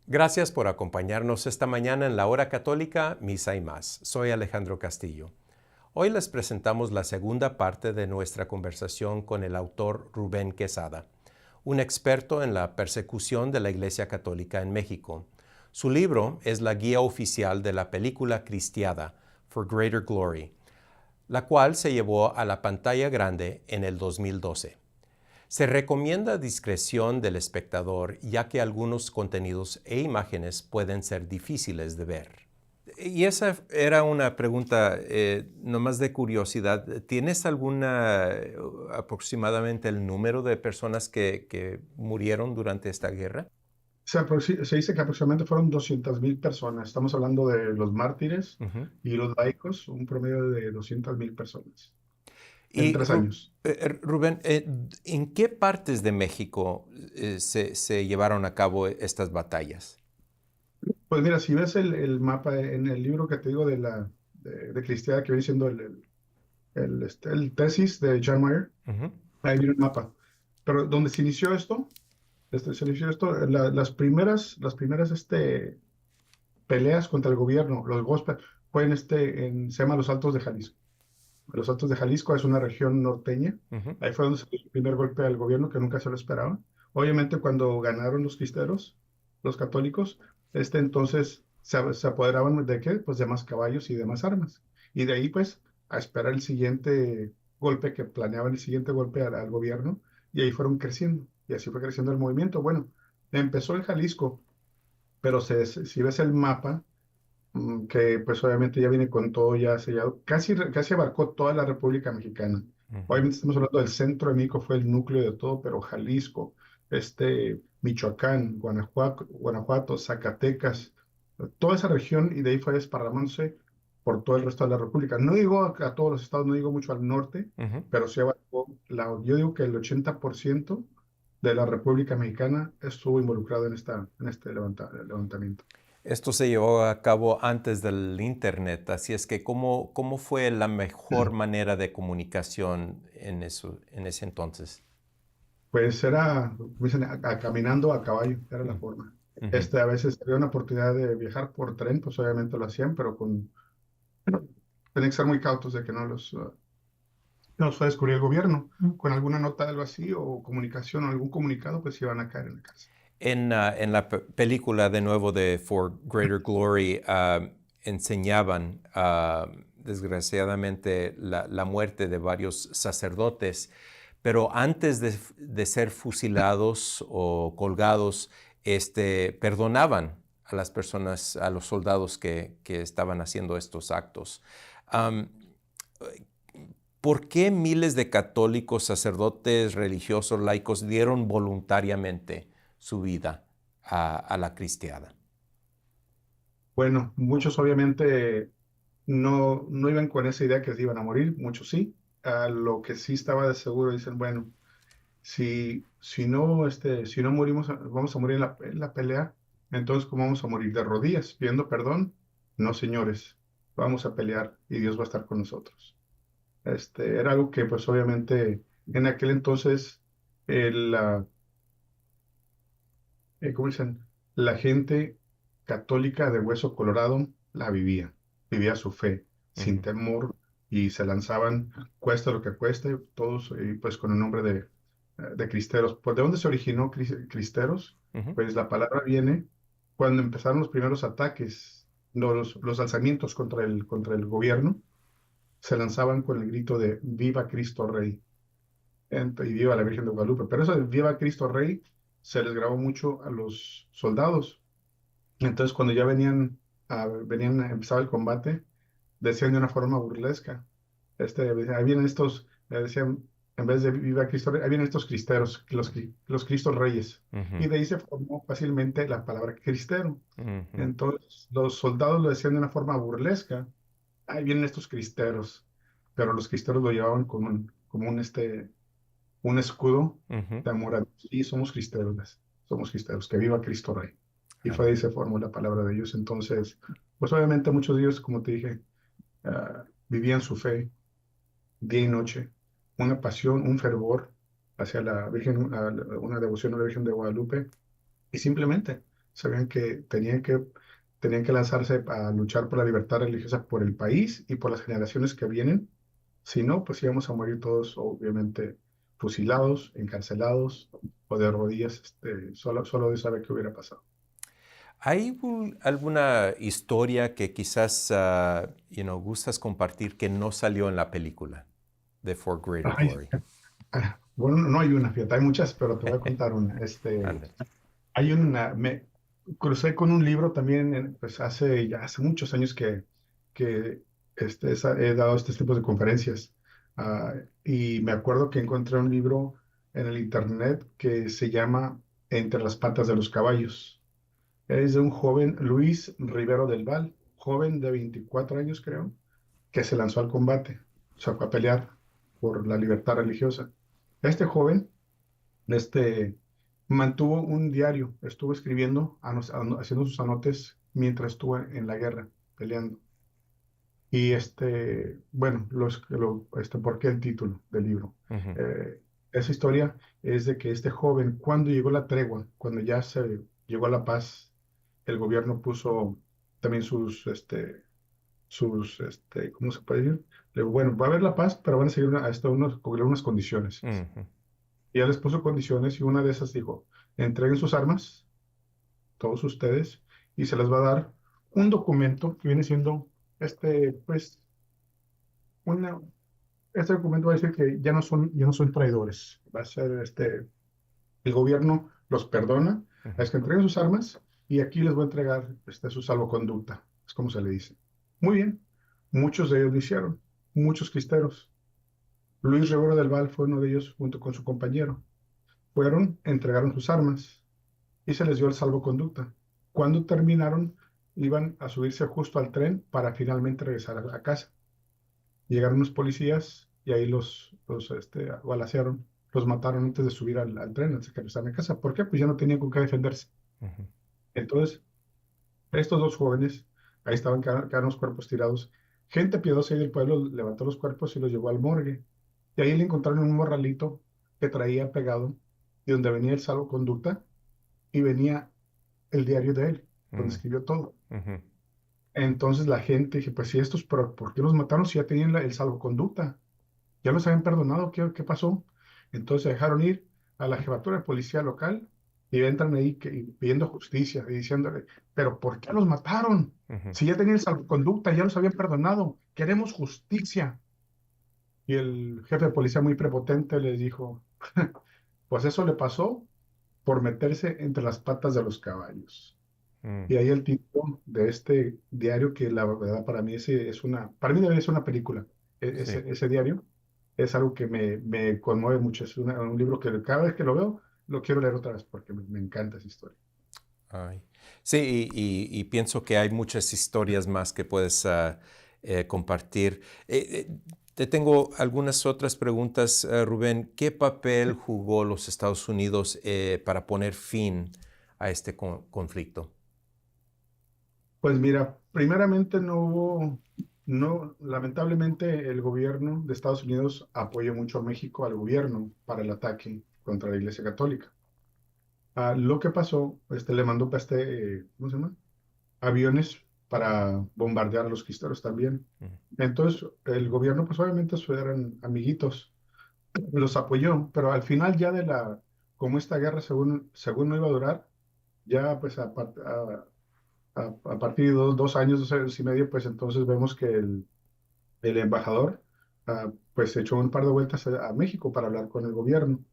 Gracias por acompañarnos esta mañana en la Hora Católica, Misa y Más. Soy Alejandro Castillo. Hoy les presentamos la segunda parte de nuestra conversación con el autor Rubén Quesada, un experto en la persecución de la Iglesia Católica en México. Su libro es la guía oficial de la película Cristiada, For Greater Glory, la cual se llevó a la pantalla grande en el 2012. Se recomienda discreción del espectador, ya que algunos contenidos e imágenes pueden ser difíciles de ver. Y esa era una pregunta nomás de curiosidad. ¿Tienes aproximadamente el número de personas que murieron durante esta guerra? Se dice que aproximadamente fueron 200,000 personas. Estamos hablando de los mártires Ujú. y los laicos, un promedio de 200,000 personas en Y 3 años. Rubén, ¿en qué partes de México se llevaron a cabo estas batallas? Pues mira, si ves el mapa en el libro que te digo de Cristiana, que viene siendo el tesis de John Mayer, Ujú. ahí viene el mapa. Pero donde se inició esto, las primeras peleas contra el gobierno, los gospel, fue se llama Los Altos de Jalisco. Los Altos de Jalisco es una región norteña. Ujú. Ahí fue donde se dio el primer golpe al gobierno, que nunca se lo esperaba. Obviamente, cuando ganaron los cristeros, los católicos, entonces se apoderaban de qué? Pues de más caballos y de más armas. Y de ahí, pues, a esperar el siguiente golpe, que planeaban el siguiente golpe al gobierno, y ahí fueron creciendo. Y así fue creciendo el movimiento. Bueno, empezó en Jalisco, pero si ves el mapa, que pues obviamente ya viene con todo ya sellado, casi abarcó toda la República Mexicana. Ujú. Obviamente estamos hablando del centro de México, fue el núcleo de todo, pero Jalisco, Michoacán, Guanajuato, Zacatecas, toda esa región, y de ahí fue desparramándose por todo el resto de la República. No digo a todos los estados, no digo mucho al norte, Ujú. pero sí abarcó, yo digo que el 80% de la República Mexicana estuvo involucrado en este levantamiento. Esto se llevó a cabo antes del Internet, así es que ¿cómo fue la mejor manera de comunicación en ese entonces? Pues era, como dicen, caminando a caballo, era la Mm. forma. Ujú. A veces había una oportunidad de viajar por tren, pues obviamente lo hacían, pero tenían que ser muy cautos de que no los fue a descubrir el gobierno. Con alguna nota de algo así, o comunicación, o algún comunicado, pues iban a caer en la cárcel. En la película de nuevo de For Greater Glory enseñaban desgraciadamente la muerte de varios sacerdotes, pero antes de ser fusilados o colgados, perdonaban a las personas, a los soldados que estaban haciendo estos actos. Am, ¿Por qué miles de católicos, sacerdotes, religiosos, laicos dieron voluntariamente su vida a la cristiada? Bueno, muchos obviamente no iban con esa idea que se iban a morir, muchos sí. A lo que sí estaba de seguro, dicen, bueno, si no morimos, vamos a morir en la pelea. Entonces, ¿cómo vamos a morir? ¿De rodillas, pidiendo perdón? No, señores, vamos a pelear y Dios va a estar con nosotros. Era algo que, pues, obviamente, en aquel entonces, la, ¿cómo dicen? La gente católica de hueso colorado la vivía su fe sin Ujú. temor, y se lanzaban, cueste lo que cueste, todos, pues con el nombre de cristeros. ¿Por de dónde se originó cristeros? Ujú. Pues la palabra viene cuando empezaron los primeros ataques, no, los alzamientos contra el gobierno, se lanzaban con el grito de Viva Cristo Rey, y Viva la Virgen de Guadalupe. Pero eso de Viva Cristo Rey se les grabó mucho a los soldados. Entonces, cuando ya empezaba el combate, decían de una forma burlesca, ahí vienen decían, en vez de Viva Cristo Rey, ahí vienen estos cristeros, los Cristos Reyes. Ujú. Y de ahí se formó fácilmente la palabra cristero. Ujú. Entonces, los soldados lo decían de una forma burlesca, ahí vienen estos cristeros. Pero los cristeros lo llevaban como un escudo Ujú. de amor a Dios. Y somos cristeros, que viva Cristo Rey. Y fue ahí Amén. se formó la palabra de Dios. Entonces, pues obviamente muchos de ellos, como te dije, vivían su fe día y noche, una pasión, un fervor hacia la Virgen, una devoción a la Virgen de Guadalupe, y simplemente sabían que tenían que lanzarse a luchar por la libertad religiosa por el país y por las generaciones que vienen. Si no, pues íbamos a morir todos, obviamente, fusilados, encarcelados o de rodillas. Solo Dios sabe qué hubiera pasado. ¿Hay alguna historia que quizás gustas compartir que no salió en la película de For Greater Ay, Glory? bueno, no hay una, fíjate, hay muchas, pero te voy a contar una. Ande. Hay una, me crucé con un libro también, pues hace muchos años que he dado este tipo de conferencias. Y me acuerdo que encontré un libro en el internet que se llama Entre las patas de los caballos. Es de un joven, Luis Rivero del Val, joven de 24 años, creo, que se lanzó al combate, o sea, fue a pelear por la libertad religiosa. Este joven este, mantuvo un diario, estuvo escribiendo, haciendo sus anotes mientras estuvo en la guerra, peleando. Y bueno, ¿por qué el título del libro? Ujú, Esa historia es de que este joven, cuando llegó la tregua, cuando ya se llegó a la paz, el gobierno puso también ¿cómo se puede decir? Le digo, bueno, va a haber la paz, pero van a seguir unas condiciones. ujú, Y ya les puso condiciones y una de esas dijo, entreguen sus armas, todos ustedes, y se les va a dar un documento que viene siendo, pues, una, este documento va a decir que ya no son traidores. Va a ser, el gobierno los perdona, ujú, es que entreguen sus armas y aquí les voy a entregar, su salvoconducta, es como se le dice. Muy bien, muchos de ellos lo hicieron, muchos cristeros. Luis Rivero del Val fue uno de ellos junto con su compañero. Fueron, entregaron sus armas y se les dio el salvoconducta. Cuando terminaron, iban a subirse justo al tren para finalmente regresar a casa. Llegaron los policías y ahí los balacearon, los mataron antes de subir al tren, antes de que regresaran a casa. ¿Por qué? Pues ya no tenían con qué defenderse. ujú. Entonces, estos dos jóvenes, ahí quedaron los cuerpos tirados. Gente piadosa ahí del pueblo levantó los cuerpos y los llevó al morgue. Y ahí le encontraron un morralito que traía pegado y donde venía el salvoconducta y venía el diario de él, donde Mm, escribió todo. ujú, Entonces la gente dije, pues si estos, pero ¿por qué los mataron si ya tenían el salvoconducta? ¿Ya los habían perdonado? ¿Qué pasó? Entonces se dejaron ir a la jefatura de policía local y entran ahí pidiendo justicia y diciéndole, pero ¿por qué los mataron? ujú, Si ya tenían el salvoconducta, ya los habían perdonado, queremos justicia. Y el jefe de policía muy prepotente les dijo, pues eso le pasó por meterse entre las patas de los caballos. mm. Y ahí el título de este diario, que la verdad para mí para mí debe ser una película. Sí. Ese diario es algo que me conmueve mucho. Es un libro que cada vez que lo veo, lo quiero leer otra vez porque me encanta esa historia. Ay. Sí, y pienso que hay muchas historias más que puedes compartir. Te tengo algunas otras preguntas, Rubén. ¿Qué papel jugó los Estados Unidos para poner fin a este conflicto? Pues mira, primeramente lamentablemente el gobierno de Estados Unidos apoyó mucho a México, al gobierno, para el ataque contra la Iglesia Católica. Lo que pasó, le mandó, ¿cómo se llama? Aviones para bombardear a los cristeros también. Mm, Entonces, el gobierno, pues obviamente eran amiguitos, los apoyó, pero al final ya como esta guerra según no iba a durar, ya pues a partir de dos años, 2 años y medio, pues entonces vemos que el embajador pues echó un par de vueltas a México para hablar con el gobierno.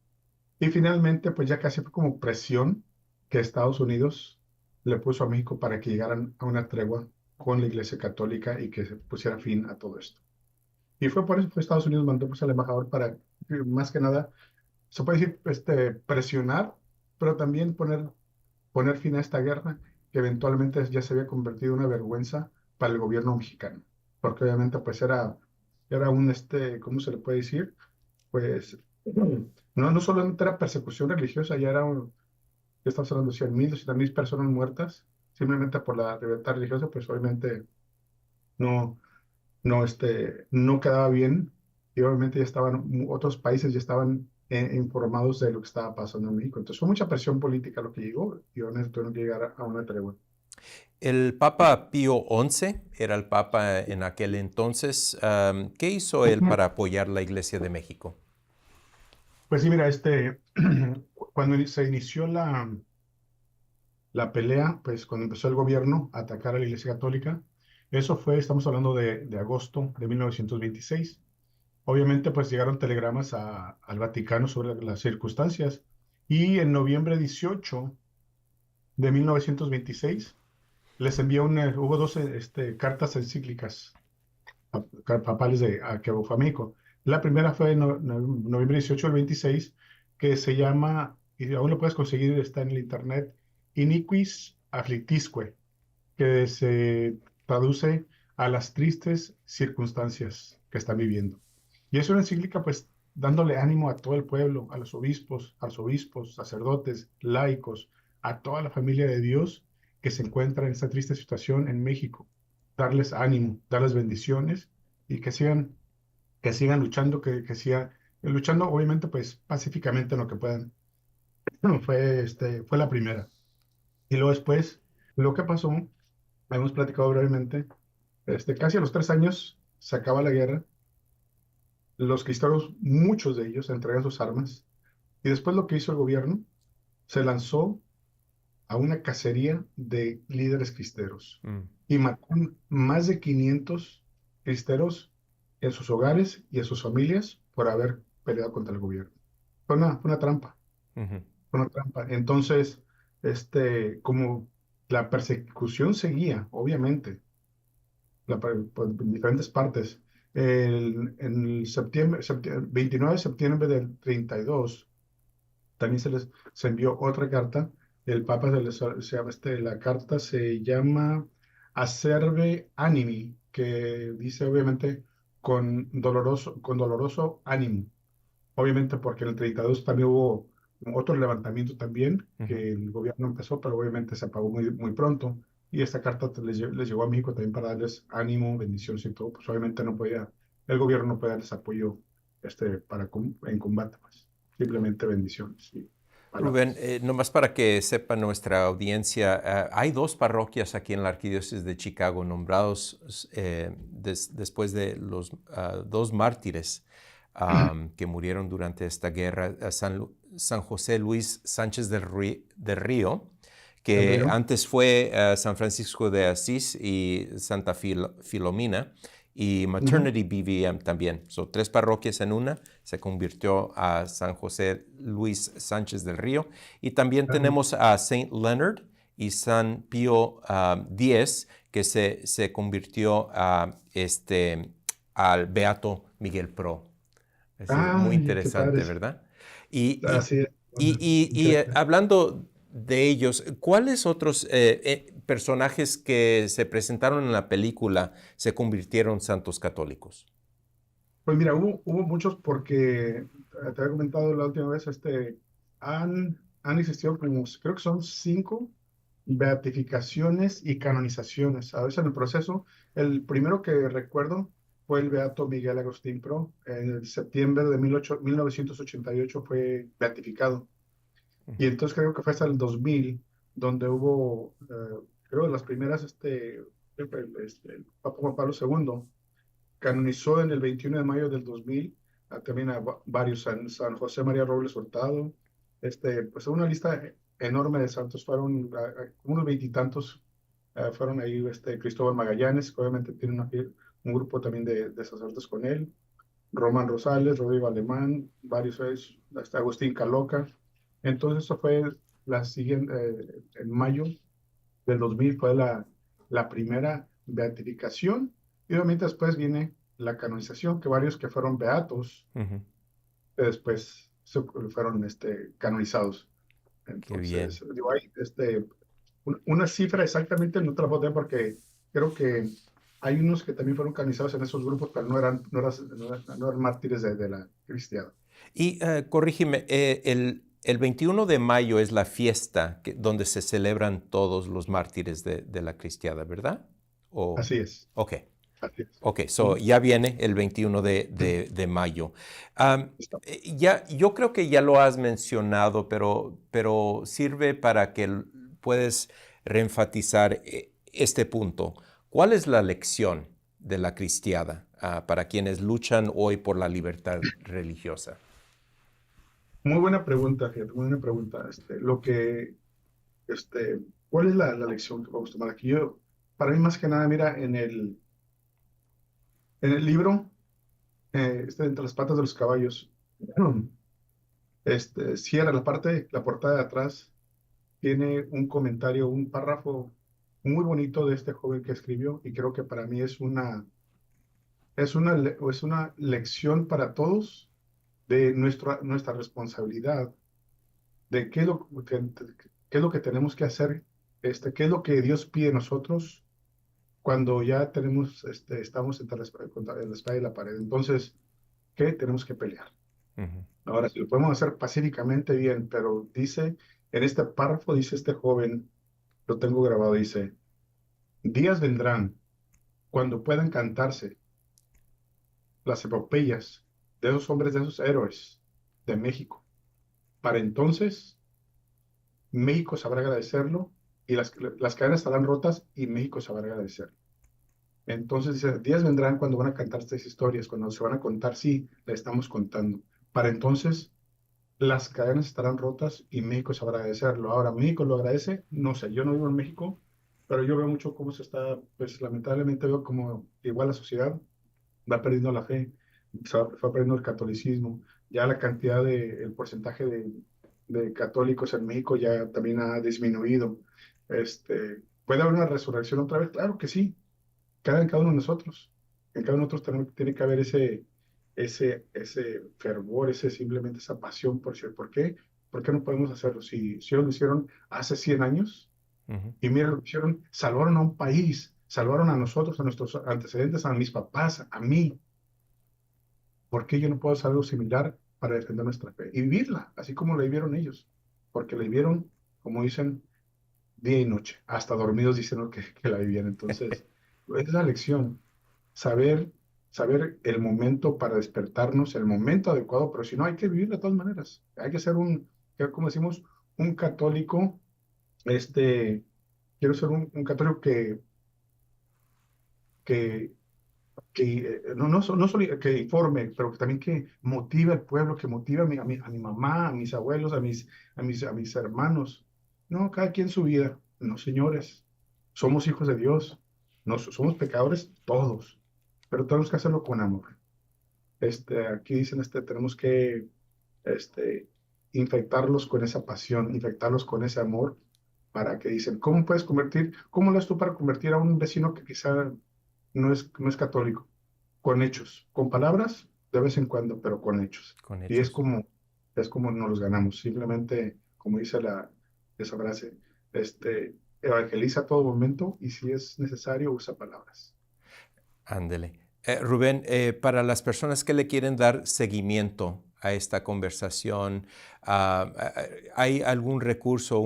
Y finalmente, pues ya casi fue como presión que Estados Unidos le puso a México para que llegaran a una tregua con la Iglesia Católica y que se pusiera fin a todo esto. Y fue por eso que Estados Unidos mandó pues, al embajador para, más que nada, se puede decir, presionar, pero también poner fin a esta guerra que eventualmente ya se había convertido en una vergüenza para el gobierno mexicano. Porque obviamente pues era ¿cómo se le puede decir? Pues no solamente era persecución religiosa, ya estamos hablando de 100,000, 200,000 personas muertas, simplemente por la libertad religiosa, pues obviamente no, no quedaba bien, y obviamente otros países ya estaban informados de lo que estaba pasando en México. Entonces fue mucha presión política lo que llegó y obviamente tuvieron que llegar a una tregua. El Papa Pío XI era el Papa en aquel entonces. ¿Qué hizo él para apoyar la Iglesia de México? Pues sí, mira, cuando se inició la pelea, pues cuando empezó el gobierno a atacar a la Iglesia Católica, eso fue, estamos hablando de agosto de 1926. Obviamente, pues llegaron telegramas al Vaticano sobre las circunstancias y en noviembre 18 de 1926 les envió hubo 12 cartas encíclicas papales a que fue a México. La primera fue en noviembre 18 del 26, que se llama, y aún lo puedes conseguir, está en el internet, Iniquis Afflictisque, que se traduce a las tristes circunstancias que están viviendo. Y es una encíclica, pues, dándole ánimo a todo el pueblo, a los obispos, arzobispos, sacerdotes, laicos, a toda la familia de Dios que se encuentra en esta triste situación en México. Darles ánimo, darles bendiciones y que sigan luchando, que sigan luchando, obviamente, pues, pacíficamente en lo que puedan. Fue la primera. Y luego después, lo que pasó, hemos platicado brevemente, casi a los 3 años se acaba la guerra, los cristianos, muchos de ellos, entregan sus armas, y después lo que hizo el gobierno, se lanzó a una cacería de líderes cristeros, Mm. y mató más de 500 cristeros en sus hogares y en sus familias por haber peleado contra el gobierno. Fue una trampa, Ujú. fue una trampa. Entonces, como la persecución seguía, obviamente, por diferentes partes. En el 29 de septiembre del 32, también se envió otra carta. El Papa la carta se llama Acerbe Animi, que dice obviamente con doloroso ánimo. Obviamente porque en el 32 también hubo otro levantamiento también, Ujú. que el gobierno empezó, pero obviamente se apagó muy, muy pronto. Y esta carta les llegó a México también para darles ánimo, bendiciones y todo. Pues obviamente el gobierno no puede darles apoyo en combate, pues. Simplemente bendiciones y Rubén, palabras. nomás para que sepa nuestra audiencia, hay dos parroquias aquí en la Arquidiócesis de Chicago nombrados después de los dos mártires que murieron durante esta guerra, San José Luis Sánchez del Río, ¿Del que río? antes fue San Francisco de Asís y Santa Filomena, y Ujú. Maternity BVM también. Son tres parroquias en una. Se convirtió a San José Luis Sánchez del Río. Y también Ah, tenemos a Saint Leonard y San Pío X, que se convirtió al Beato Miguel Pro. Es muy ay, qué interesante, padres. ¿verdad? Y, y, Así es. y, Increíble. hablando de ellos, ¿cuáles otros personajes que se presentaron en la película se convirtieron en santos católicos? Pues mira, hubo muchos porque te había comentado la última vez, han existido como, creo que son 5 beatificaciones y canonizaciones. A veces en el proceso, el primero que recuerdo fue el Beato Miguel Agustín Pro. En septiembre de 1988 fue beatificado. Y Ujú. entonces creo que fue hasta el 2000 donde hubo, creo, las primeras, el Papa Juan Pablo II canonizó en el 21 de mayo del 2000 también a varios, San José María Robles Hurtado, pues una lista enorme de santos, fueron unos veintitantos, fueron ahí, Cristóbal Magallanes, que obviamente tiene un grupo también de sacerdotes con él, Román Rosales, Rodrigo Alemán, varios, Agustín Caloca. Entonces eso fue la siguiente, en mayo del 2000 fue la primera beatificación, y obviamente después viene la canonización, que varios que fueron beatos, Ujú. después fueron canonizados. Qué bien. Entonces, digo, hay una cifra exactamente no te la puedo dar porque creo que hay unos que también fueron canonizados en esos grupos, pero no eran mártires de la cristiana. Y corrígeme, el 21 de mayo es la fiesta donde se celebran todos los mártires de la cristiada, ¿verdad? O, Así es. ok. Así es. Ok, so ya viene el 21 de mayo. Está. Ya, yo creo que ya lo has mencionado, pero sirve para que puedes reenfatizar este punto. ¿Cuál es la lección de la cristiada para quienes luchan hoy por la libertad religiosa? Muy buena pregunta, fíjate, muy buena pregunta. Este, ¿Cuál es la lección que vamos a tomar aquí? Para mí, más que nada, mira, en el libro, entre las patas de los caballos, cierra la portada de atrás, tiene un comentario, un párrafo muy bonito de este joven que escribió, y creo que para mí es una lección para todos de nuestra responsabilidad, de qué es lo que tenemos que hacer, qué es lo que Dios pide de nosotros cuando ya estamos contra la espada y la pared. Entonces, ¿qué? Tenemos que pelear. Ujú. Ahora, si lo podemos hacer pacíficamente, bien, pero en este párrafo dice este joven, lo tengo grabado, dice, días vendrán cuando puedan cantarse las epopeyas de esos hombres, de esos héroes de México. Para entonces, México sabrá agradecerlo y las cadenas estarán rotas y México sabrá agradecerlo. Entonces dice, días vendrán cuando van a cantar estas historias, cuando se van a contar, sí, la estamos contando. Para entonces, las cadenas estarán rotas y México sabrá agradecerlo. Ahora, ¿México lo agradece? No sé, yo no vivo en México, pero yo veo mucho cómo se está, pues lamentablemente veo como igual la sociedad va perdiendo la fe, va perdiendo el catolicismo, ya la cantidad el porcentaje de católicos en México ya también ha disminuido. ¿Puede haber una resurrección otra vez? Claro que sí, en cada uno de nosotros. En cada uno de nosotros tiene que haber ese fervor, simplemente esa pasión por ser. ¿Por qué? ¿Por qué no podemos hacerlo? Si ellos lo hicieron hace 100 años, Ujú. y mira lo que hicieron, salvaron a un país, salvaron a nosotros, a nuestros antecedentes, a mis papás, a mí. ¿Por qué yo no puedo hacer algo similar para defender nuestra fe y vivirla, así como la vivieron ellos? Porque la vivieron, como dicen, día y noche, hasta dormidos dicen que la vivían. Entonces, es la lección, saber, saber el momento para despertarnos, el momento adecuado, pero si no, hay que vivir de todas maneras. Hay que ser como decimos, un católico, este, quiero ser un católico que no solo que informe, pero que también que motive al pueblo, que motive a mi mamá, a mis abuelos, a mis hermanos. No, cada quien su vida. No, señores, somos hijos de Dios. No, somos pecadores todos, pero tenemos que hacerlo con amor. Aquí dicen, tenemos que este, infectarlos con esa pasión, infectarlos con ese amor, para que dicen, cómo lo haces tú para convertir a un vecino que quizá no es católico? Con hechos, con palabras de vez en cuando, pero con hechos. Con Y hechos. es como nos los ganamos. Simplemente, como dice esa frase, evangeliza a todo momento y si es necesario, usa palabras. Ándele. Rubén, para las personas que le quieren dar seguimiento a esta conversación, ¿hay algún recurso,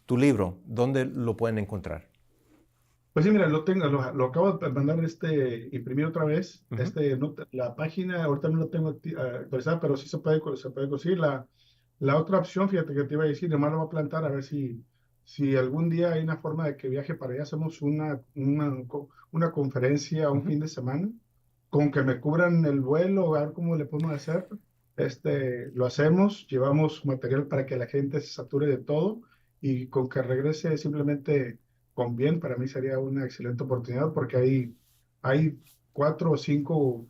tu libro, dónde lo pueden encontrar? Pues sí, mira, lo acabo de mandar imprimir otra vez. Ujú. La página, ahorita no la tengo actualizada, pero sí se puede conseguir. La otra opción, fíjate que te iba a decir, nomás lo voy a plantar a ver si algún día hay una forma de que viaje para allá, hacemos una conferencia un Ujú. fin de semana, con que me cubran el vuelo, a ver cómo le podemos hacer. Lo hacemos, llevamos material para que la gente se sature de todo y con que regrese simplemente con bien, para mí sería una excelente oportunidad porque hay 4 o 5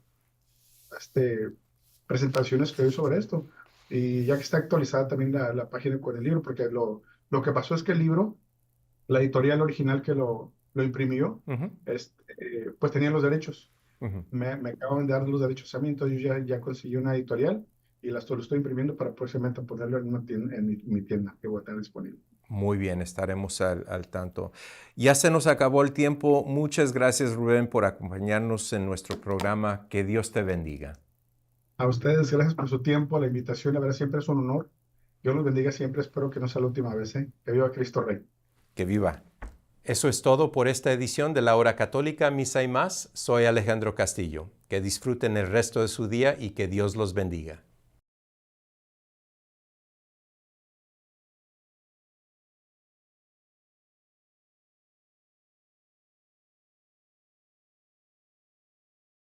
este, presentaciones que doy sobre esto. Y ya que está actualizada también la página con el libro, porque lo que pasó es que el libro, la editorial original que lo imprimió, Ujú. pues tenía los derechos. Ujú. Me acaban de dar los derechos a mí, entonces yo ya conseguí una editorial y lo estoy imprimiendo para próximamente ponerlo en una tienda, en mi tienda que voy a tener disponible. Muy bien, estaremos al tanto. Ya se nos acabó el tiempo. Muchas gracias, Rubén, por acompañarnos en nuestro programa. Que Dios te bendiga. A ustedes, gracias por su tiempo, la invitación, la verdad siempre es un honor. Dios los bendiga siempre, espero que no sea la última vez, ¿eh? Que viva Cristo Rey. Que viva. Eso es todo por esta edición de la Hora Católica Misa y Más. Soy Alejandro Castillo. Que disfruten el resto de su día y que Dios los bendiga.